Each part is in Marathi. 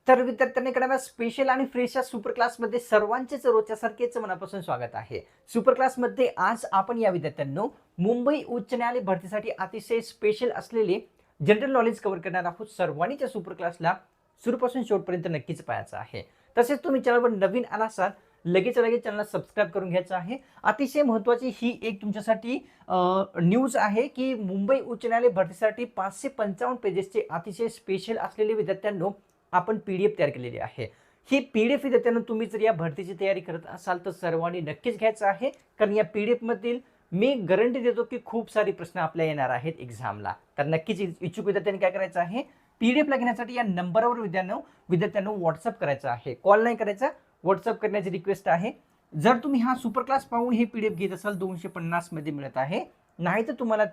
तर विद्यार्थ्यांनी कडे स्पेशल आणि फ्रेश सुपर क्लासमध्ये सर्वांचेच रोजच्यासारखेच मनापासून स्वागत आहे. सुपर क्लासमध्ये आज आपण या विद्यार्थ्यांनो मुंबई उच्च न्यायालय भरतीसाठी अतिशय स्पेशल असलेले जनरल नॉलेज कव्हर करणार आहोत. सर्वांनी त्या सुपर क्लासला सुरूपासून शेवटपर्यंत नक्कीच पाहायचं आहे. तसेच तुम्ही चॅनलवर नवीन आला असाल लगेच चॅनलला सबस्क्राईब करून घ्यायचं आहे. अतिशय महत्त्वाची ही एक तुमच्यासाठी न्यूज आहे की मुंबई उच्च न्यायालय भरतीसाठी 555 पेजेसचे अतिशय स्पेशल असलेले विद्यार्थ्यांनो आपण PDF तयार केलेली आहे. ही PDF विद्यार्थ्यांनो तुम्ही जर या भरतीची तयारी करत असाल तर सर्वांनी नक्कीच घ्यायचं आहे, कारण या PDF मधील मी गॅरंटी देतो की खूप सारे प्रश्न आपल्या येणार आहेत एक्झामला. तर नक्कीच इच्छुक विद्यार्थ्यांनी काय करायचं आहे, PDF ला घेण्यासाठी या नंबरवर विद्यार्थ्यांनो WhatsApp करायचं आहे. कॉल नाही करायचा, WhatsApp करण्याची रिक्वेस्ट आहे. जर तुम्ही हा सुपर क्लास पाहून हे PDF घेत असाल 250 मध्ये मिळत आहे, नाही तर तुम्हाला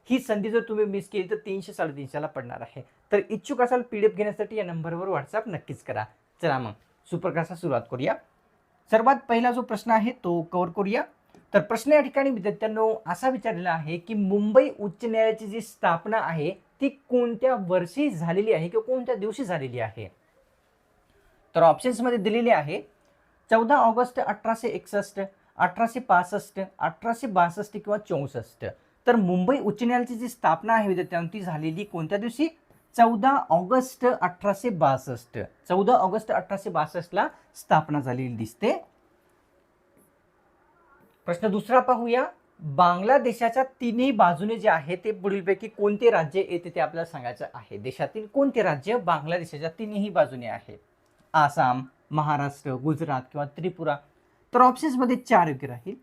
ही संधी जर तुम्ही मिस केली तर 300-350 ला पडणार आहे. तर इच्छुक असाल PDF घेण्यासाठी या नंबरवर WhatsApp नक्कीच करा. चला मग सुपर क्लासला सुरुवात करूया. सर्वात पहिला जो प्रश्न आहे तो कव्हर करूया. तर प्रश्न या ठिकाणी विद्यार्थ्यांनो असा विचारलेला आहे की मुंबई उच्च न्यायालयाची जी स्थापना आहे ती कोणत्या वर्षी झालेली आहे किंवा कोणत्या दिवशी झालेली आहे. तर ऑप्शन्स मध्ये दिलेले आहे 14 ऑगस्ट 1861, 1865, 1862 किंवा 64. तर मुंबई उच्च न्यायालयाची जी स्थापना आहे विद्यार्थ्यांनो ती झालेली कोणत्या दिवशी, 14 ऑगस्ट 1862. 14 ऑगस्ट 1862 ला स्थापना झालेली दिसते. प्रश्न दुसरा पाहूया. बांगलादेशाच्या तिन्ही बाजूने जे आहे ते पुढीलपैकी कोणते राज्य येते ते आपल्याला सांगायचं आहे. देशातील कोणते राज्य बांगलादेशाच्या तिन्ही बाजूने आहे, आसाम, महाराष्ट्र, गुजरात किंवा त्रिपुरा. तर ऑप्शन्स मध्ये 4 योग्य राहील.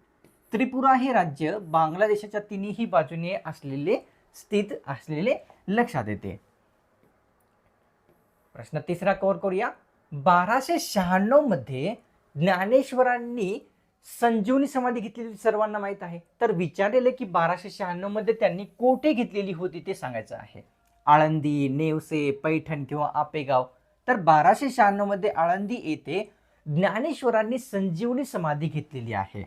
त्रिपुरा हे राज्य बांगलादेशाच्या तिन्ही बाजूने स्थित असलेले लक्षात येते. प्रश्न तिसरा कव्हर करूया. 1296 मध्ये ज्ञानेश्वरांनी संजीवनी समाधी घेतलेली सर्वांना माहित आहे. तर विचारलेले की 1296 मध्ये त्यांनी कोठे घेतलेली होती ते सांगायचं आहे. आळंदी, नेवसे, पैठण किंवा आपेगाव. तर 1296 मध्ये आळंदी येथे ज्ञानेश्वरांनी संजीवनी समाधी घेतलेली आहे.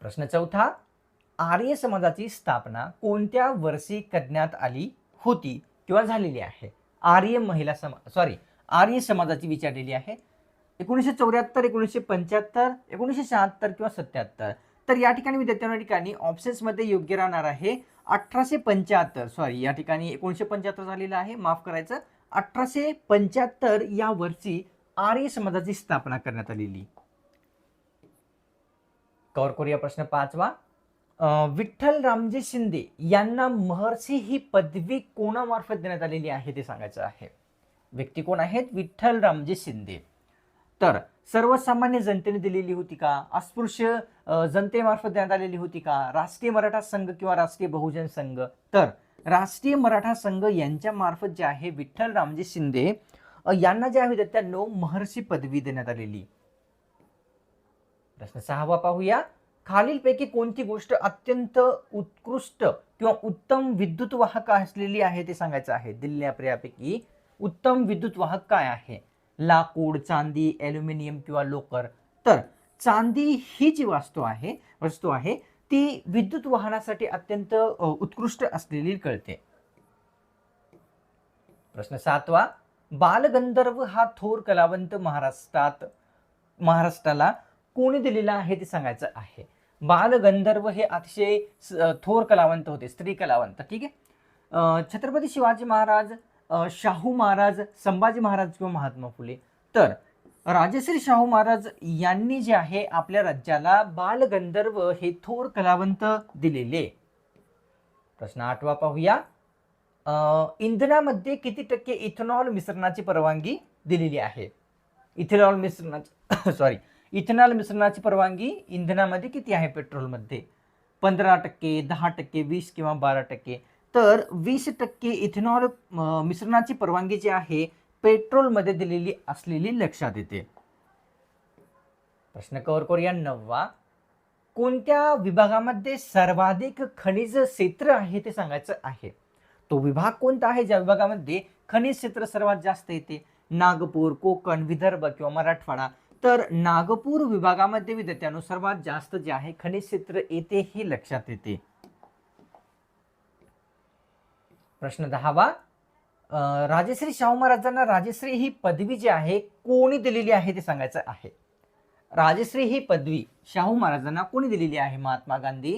प्रश्न चौथा. आर्य समाजाची स्थापना कोणत्या वर्षी करण्यात आली होती किंवा झालेली आहे. आर्य समाजाची विचारलेली आहे. 1974, 1975, 1976 किंवा 77. तर या ठिकाणी विद्यार्थ्यांना ऑप्शन्स मध्ये योग्य राहणार आहे 1875. या ठिकाणी 1975 झालेलं आहे, माफ करायचं. 1875 या वर्षी आर्य समाजाची स्थापना करण्यात आलेली. कव्हर करूया प्रश्न 5वा. विठ्ठल रामजी शिंदे यांना महर्षी ही पदवी कोणामार्फत देण्यात आलेली आहे ते सांगायचं आहे. व्यक्ती कोण आहेत, विठ्ठल रामजी शिंदे. तर सर्वसामान्य जनतेने दिलेली होती का, अस्पृश्य जनतेमार्फत देण्यात आलेली होती का, राष्ट्रीय मराठा संघ किंवा राष्ट्रीय बहुजन संघ. तर राष्ट्रीय मराठा संघ यांच्या मार्फत जे आहे विठ्ठल रामजी शिंदे यांना जे आहे विद्यार्थ्यांनो महर्षी पदवी देण्यात आलेली. प्रश्न 6वा पाहूया. खालीलपैकी कोणती गोष्ट अत्यंत उत्कृष्ट किंवा उत्तम विद्युत वाहक असलेली आहे ते सांगायचं आहे. दिलेल्यापैकी उत्तम विद्युत वाहक काय आहे, लाकूड, चांदी, ॲल्युमिनियम किंवा लोकर. तर चांदी ही जी वस्तू आहे ती विद्युत वाहनासाठी अत्यंत उत्कृष्ट असलेली कळते. प्रश्न 7वा. बालगंधर्व हा थोर कलावंत महाराष्ट्राला कोणी दिलेला आहे ते सांगायचं आहे. बालगंधर्व हे अतिशय थोर कलावंत होते, स्त्री कलावंत. ठीक आहे. छत्रपती शिवाजी महाराज, शाहू महाराज, संभाजी महाराज किंवा महात्मा फुले. तर राजश्री शाहू महाराज यांनी जे आहे आपल्या राज्याला बालगंधर्व हे थोर कलावंत दिलेले. प्रश्न 8वा पाहूया. इंधनामध्ये किती टक्के इथेनॉल मिश्रणाची परवानगी दिलेली आहे. इथेनॉल मिश्रणाची परवानगी इंधनामध्ये किती आहे पेट्रोलमध्ये, 15%, 10%, 20 किंवा 12%. तर 20% इथेनॉल मिश्रणाची परवानगी जी आहे पेट्रोलमध्ये दिलेली असलेली लक्षात येते. प्रश्न कव्हर करूया 9वा. कोणत्या विभागामध्ये सर्वाधिक खनिज क्षेत्र आहे ते सांगायचं आहे. तो विभाग कोणता आहे ज्या विभागामध्ये खनिज क्षेत्र सर्वात जास्त येते, नागपूर, कोकण, विदर्भ किंवा मराठवाडा. तर नागपूर विभागामध्ये विद्यार्थ्यांनो सर्वात जास्त जे आहे खनिज क्षेत्र येते हे लक्षात येते. प्रश्न 10वा. राजश्री शाहू महाराजांना राजश्री ही पदवी जी आहे कोणी दिलेली आहे ते सांगायचं आहे. राजश्री ही पदवी शाहू महाराजांना कोणी दिलेली आहे? महात्मा गांधी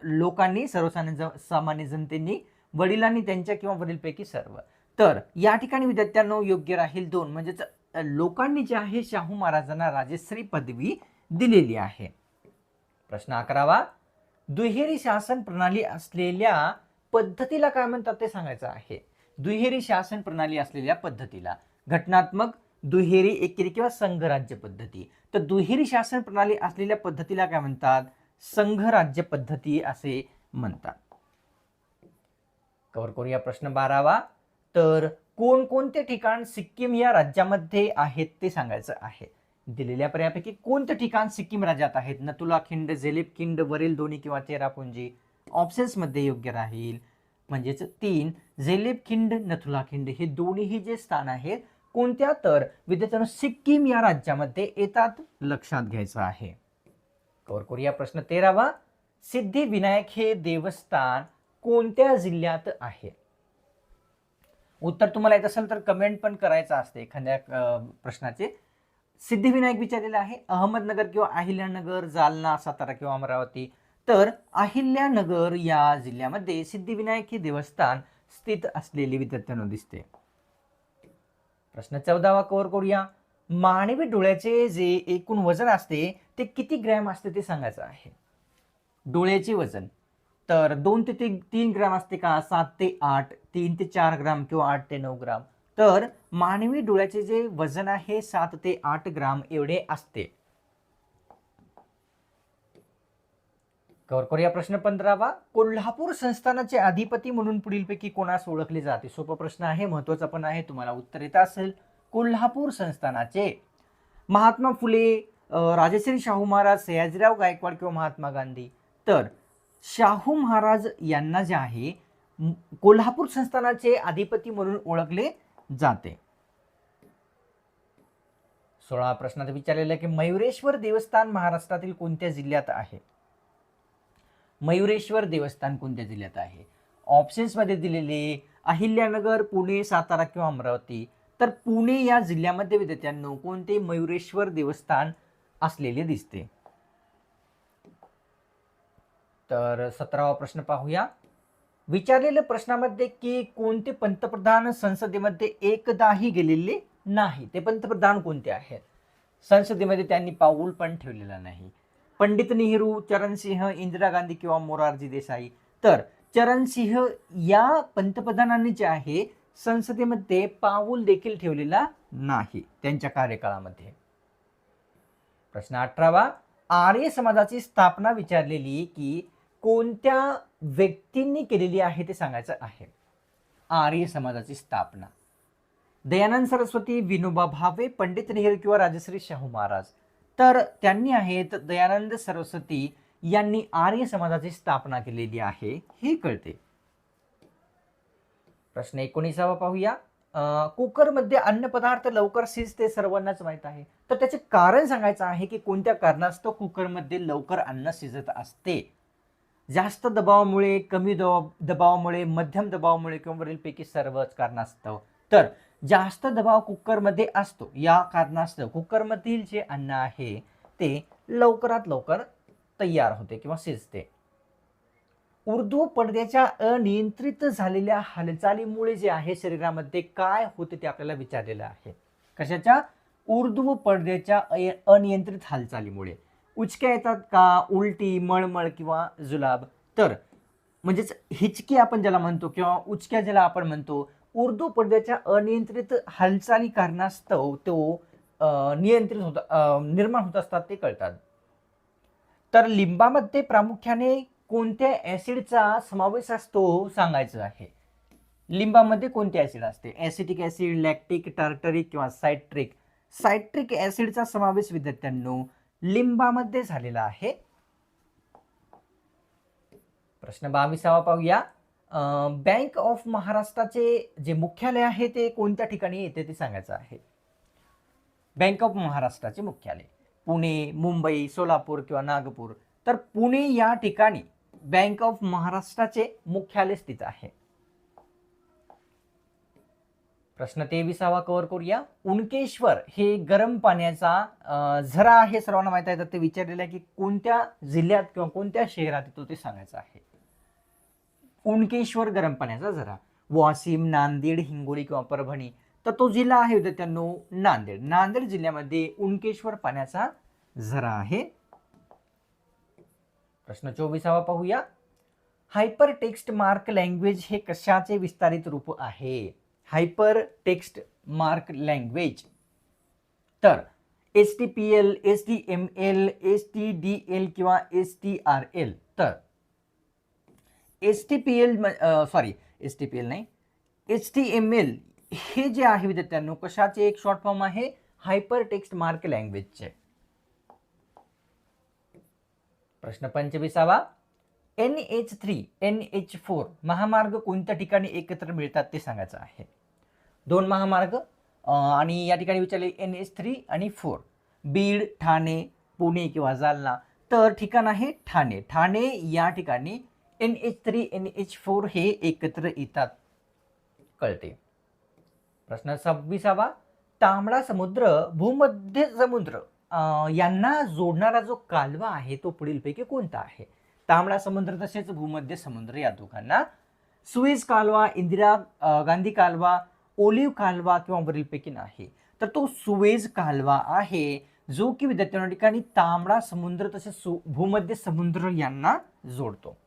लोकांनी, सर्वसामान्य जनतेनी, वडिलांनी त्यांच्या किंवा वडीलपैकी सर्व. तर या ठिकाणी विद्यार्थ्यांनो योग्य राहील 2, म्हणजेच लोकांनी जे आहे शाहू महाराजांना राजश्री पदवी दिलेली आहे. प्रश्न 11वा, दुहेरी शासन प्रणाली असलेल्या पद्धतीला काय म्हणतात ते सांगायचं आहे. दुहेरी शासन प्रणाली असलेल्या पद्धतीला घटनात्मक, दुहेरी, एकेरी किंवा संघराज्य पद्धती. तर दुहेरी शासन प्रणाली असलेल्या पद्धतीला काय म्हणतात? संघराज्य पद्धती असे म्हणतात. कव्हर करूया प्रश्न 12वा. तर कोणकोणते ठिकाण सिक्कीम या राज्यामध्ये आहेत ते सांगायचं आहे. दिलेल्या पर्यायापैकी कोणते ठिकाण सिक्कीम राज्यात आहेत? नथुला खिंड, झेलेब खिंड, वरील दोन्ही किंवा चेरापुंजी. ऑप्शन्स मध्ये योग्य राहील म्हणजेच 3 झेलेब खिंड, नथुला खिंड हे दोन्ही जे स्थान आहेत कोणत्या? तर विद्यार्थ्यांनो सिक्कीम या राज्यामध्ये येतात, लक्षात घ्यायचं आहे. कव्हर करूया प्रश्न 13वा. सिद्धिविनायक हे देवस्थान कोणत्या जिल्ह्यात आहे? उत्तर तुम्हाला येत असेल तर कमेंट पण करायचं असते एखाद्या प्रश्नाचे. सिद्धिविनायक विचारलेलं आहे अहमदनगर किंवा अहिल्यानगर, जालना, सातारा किंवा अमरावती. तर अहिल्यानगर या जिल्ह्यामध्ये सिद्धिविनायक हे देवस्थान स्थित असलेले विद्यार्थ्यांना दिसते. प्रश्न 14वा कव्हर करूया. मानवी डोळ्याचे जे एकूण वजन असते ते किती ग्रॅम असते ते सांगायचं आहे. डोळ्याचे वजन तर 2 ते 3 ग्राम असते का? 7 ते 8, 3 ते 4 ग्राम किंवा 8 ते 9 ग्राम. तर मानवी डोळ्याचे जे वजन आहे 7 ते 8 ग्राम एवढे असते. कव्हर करूया प्रश्न 15वा. कोल्हापूर संस्थानाचे अधिपती म्हणून पुढीलपैकी कोणास ओळखले जाते? सोपा प्रश्न आहे, महत्वाचा पण आहे, तुम्हाला उत्तर येत असेल. कोल्हापूर संस्थानाचे महात्मा फुले, राजश्री शाहू महाराज, सयाजीराव गायकवाड किंवा महात्मा गांधी. तर शाहू महाराज यांना जे आहे कोल्हापूर संस्थानाचे अधिपती म्हणून ओळखले जाते. 16 प्रश्नात विचारलेलं की मयुरेश्वर देवस्थान महाराष्ट्रातील कोणत्या जिल्ह्यात आहे? मयुरेश्वर देवस्थान कोणत्या जिल्ह्यात आहे? ऑप्शन्स मध्ये दिलेले अहिल्यानगर, पुणे, सातारा किंवा अमरावती. तर पुणे या जिल्ह्यामध्ये विद्यार्थ्यांनो कोणते मयुरेश्वर देवस्थान असलेले दिसते. तर 17वा प्रश्न पाहूया. विचारलेल्या प्रश्नामध्ये की कोणते पंतप्रधान संसदेमध्ये एकदाही गेलेले नाही? ते पंतप्रधान कोणते आहेत? संसदेमध्ये त्यांनी पाऊल पण ठेवलेलं नाही. पंडित नेहरू, चरणसिंह, इंदिरा गांधी किंवा मोरारजी देसाई. तर चरणसिंह या पंतप्रधानांनी जे आहे संसदेमध्ये पाऊल देखील ठेवलेला नाही त्यांच्या कार्यकाळामध्ये. प्रश्न 18वा. आर्य समाजाची स्थापना विचारलेली की कोणत्या व्यक्तींनी केलेली आहे ते सांगायचं आहे. आर्य समाजाची स्थापना दयानंद सरस्वती, विनोबा भावे, पंडित नेहरू किंवा राजश्री शाहू महाराज. तर त्यांनी आहेत दयानंद सरस्वती यांनी आर्य समाजाची स्थापना केलेली आहे हे कळते. प्रश्न 19वा पाहूया. कुकरमध्ये अन्नपदार्थ लवकर शिजते सर्वांनाच माहित आहे. तर त्याचे कारण सांगायचं आहे की कोणत्या कारणास्तव कुकरमध्ये लवकर अन्न शिजत असते. जास्त दबावामुळे, कमी दबावामुळे, मध्यम दबावामुळे किंवा वरीलपैकी सर्वच कारणास्तव. तर जास्त दबाव कुकरमध्ये असतो या कारणास्तव कुकरमधील जे अन्न आहे ते लवकरात लवकर तयार होते किंवा शिजते. ऊर्ध्व पडद्याच्या अनियंत्रित झालेल्या हालचालीमुळे जे आहे शरीरामध्ये काय होते ते आपल्याला विचारलेलं आहे. कशाच्या? ऊर्ध्व पडद्याच्या अनियंत्रित हालचालीमुळे. उचक्या येतात का? उलटी, मळमळ किंवा जुलाब. तर म्हणजेच हिचकी आपण ज्याला म्हणतो किंवा उचक्या ज्याला आपण म्हणतो, ऊर्ध्व पडद्याच्या अनियंत्रित हालचाली कारणास्तव तो निर्माण होत असतात ते कळतात. तर लिंबामध्ये प्रामुख्याने कोणत्या ऍसिडचा समावेश असतो सांगायचं आहे. लिंबामध्ये कोणते ऍसिड असते? ऍसिटिक ऍसिड, लॅक्टिक, टार्टरिक किंवा सायट्रिक. सायट्रिक ऍसिडचा समावेश विद्यार्थ्यांनो लिंबामध्ये झालेला आहे. प्रश्न 22वा पाहूया. बँक ऑफ महाराष्ट्राचे जे मुख्यालय आहे ते कोणत्या ठिकाणी येते ते सांगायचं आहे. बँक ऑफ महाराष्ट्राचे मुख्यालय पुणे, मुंबई, सोलापूर किंवा नागपूर. तर पुणे या ठिकाणी बँक ऑफ महाराष्ट्राचे मुख्यालय स्थित आहे. प्रश्न 23वा कव्हर करूया. उनकेश्वर हे गरम पाण्याचा झरा आहे, सर्वांना माहित आहे. तर ते विचारलेलं आहे की कोणत्या जिल्ह्यात किंवा कोणत्या शहरात येतो ते सांगायचं आहे. उनकेश्वर गरम पाण्याचा झरा वाशिम, नांदेड, हिंगोली किंवा परभणी. तर तो जिल्हा आहे विद्यार्थ्यांनो नांदेड. नांदेड जिल्ह्यामध्ये उनकेश्वर पाण्याचा झरा आहे. प्रश्न 24वा पाहूया. हायपर टेक्स्ट मार्क लँग्वेज हे कशाचे विस्तारित रूप आहे? Hyper text mark language. तर HTPL, HTML, HTDL किंवा HTRL. तर HTPL नाही, HTML हे जे आहे विद्यार्थ्यांनो कशाचे एक शॉर्ट फॉर्म आहे? हायपर टेक्स्ट मार्क लँग्वेजचे. प्रश्न 25वा. NH3, NH4 महामार्ग कोणत्या ठिकाणी एकत्र मिळतात ते सांगायचं आहे. दोन महामार्ग आणि या ठिकाणी विचारले NH3 आणि 4. बीड, ठाणे, पुणे किंवा जालना. तर ठिकाण आहे ठाणे. ठाणे या ठिकाणी NH3, NH4 हे एकत्र येतात कळते. प्रश्न 26वा. तांबडा समुद्र, भूमध्य समुद्र यांना जोडणारा जो कालवा आहे तो पुढीलपैकी कोणता आहे? तांबडा समुद्र तसेच भूमध्य समुद्र या दोघांना सुएझ कालवा, इंदिरा गांधी कालवा, ओलिव्ह कालवा किंवा वरीलपैकी नाही. तर तो सुएझ कालवा आहे जो की विद्यार्थ्यांच्या ठिकाणी तांबडा समुद्र तसेच भूमध्य समुद्र यांना जोडतो.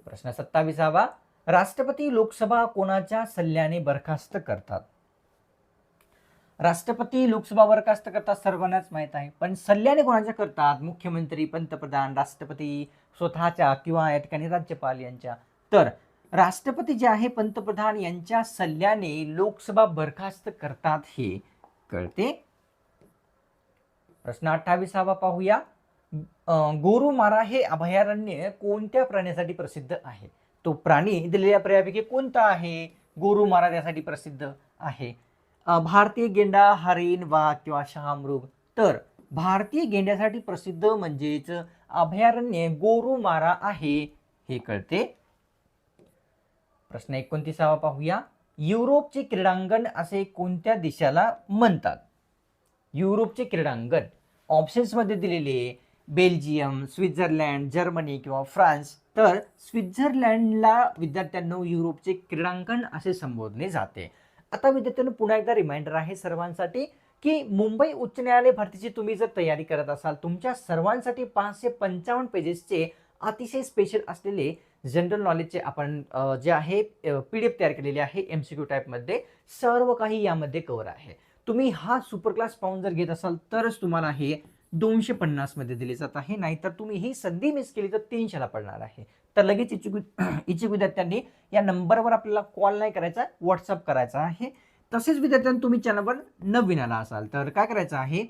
प्रश्न 27वा. राष्ट्रपती लोकसभा कोणाच्या सल्ल्याने बरखास्त करतात? राष्ट्रपती लोकसभा बरखास्त करतात सर्वांनाच माहित आहे, पण सल्ल्याने कोणाच्या करतात? मुख्यमंत्री, पंतप्रधान, राष्ट्रपती स्वतःच्या किंवा या ठिकाणी राज्यपाल यांच्या. तर राष्ट्रपती जे आहे पंतप्रधान यांच्या सल्ल्याने लोकसभा बरखास्त करतात हे कळते. प्रश्न 28वा पाहूया. गोरुमारा हे अभयारण्य कोणत्या प्राण्यासाठी प्रसिद्ध आहे? तो प्राणी दिलेल्या पर्यायापैकी कोणता आहे? गोरुमारा त्यासाठी प्रसिद्ध आहे. भारतीय गेंडा, हरिण, वाघ किंवा शहामृग. तर भारतीय गेंड्यासाठी प्रसिद्ध म्हणजेच अभयारण्य गोरुमारा आहे हे कळते. प्रश्न 29वा पाहूया. युरोपचे क्रीडांगण असे कोणत्या देशाला म्हणतात? युरोपचे क्रीडांगण ऑप्शन्स मध्ये दिलेले बेल्जियम, स्वित्झर्लंड, जर्मनी किंवा फ्रान्स. तर स्वित्झर्लंडला विद्यार्थ्यांनो युरोपचे क्रीडांगण असे संबोधले जाते. आता विद्यार्थ्यांनो पुन्हा एकदा रिमाइंडर आहे सर्वांसाठी की मुंबई उच्च न्यायालय भरतीची तुम्ही जर तयारी करत असाल, तुमच्या सर्वांसाठी 555 पेजेसचे अतिशय स्पेशल असलेले जनरल नॉलेजचे आपण जे आहे PDF तयार केलेले आहे MCQ टाईपमध्ये. सर्व काही यामध्ये कव्हर आहे. तुम्ही हा सुपर क्लास पाहून जर घेत असाल तरच तुम्हाला हे 250 मध्ये दिले जात आहे, नाहीतर तुम्ही ही संधी मिस केली तर 300ला पडणार आहे. तर लगेच इच्छुक विद्यार्थ्यांनी या नंबरवर आपल्याला कॉल नाही करायचा, व्हॉट्सअप करायचा आहे. तसेच विद्यार्थ्यांनी तुम्ही चॅनलवर नवीन आला असाल तर काय करायचं आहे,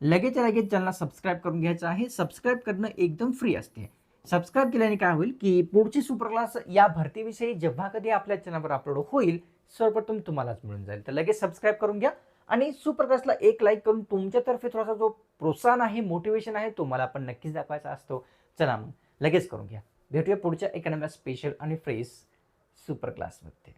लगेच चॅनलला सबस्क्राईब करून घ्यायचं आहे. सबस्क्राईब करणं एकदम फ्री असते. सबस्क्राईब केल्याने काय होईल की पुढची सुपर क्लास या भरतीविषयी जेव्हा कधी आपल्या चॅनलवर अपलोड होईल सर्वप्रथम तुम्हालाच मिळून जाईल. तर लगेच सबस्क्राईब करून घ्या आणि सुपर क्लासला एक लाईक करून तुमच्यातर्फे थोडासा जो प्रोत्साहन आहे, मोटिवेशन आहे तो मला पण नक्कीच दाखवायचा असतो. चला मग लगेच करून घ्या. भेटूया पुढच्या एका नव्या स्पेशल आणि फ्रेश सुपर क्लासमध्ये.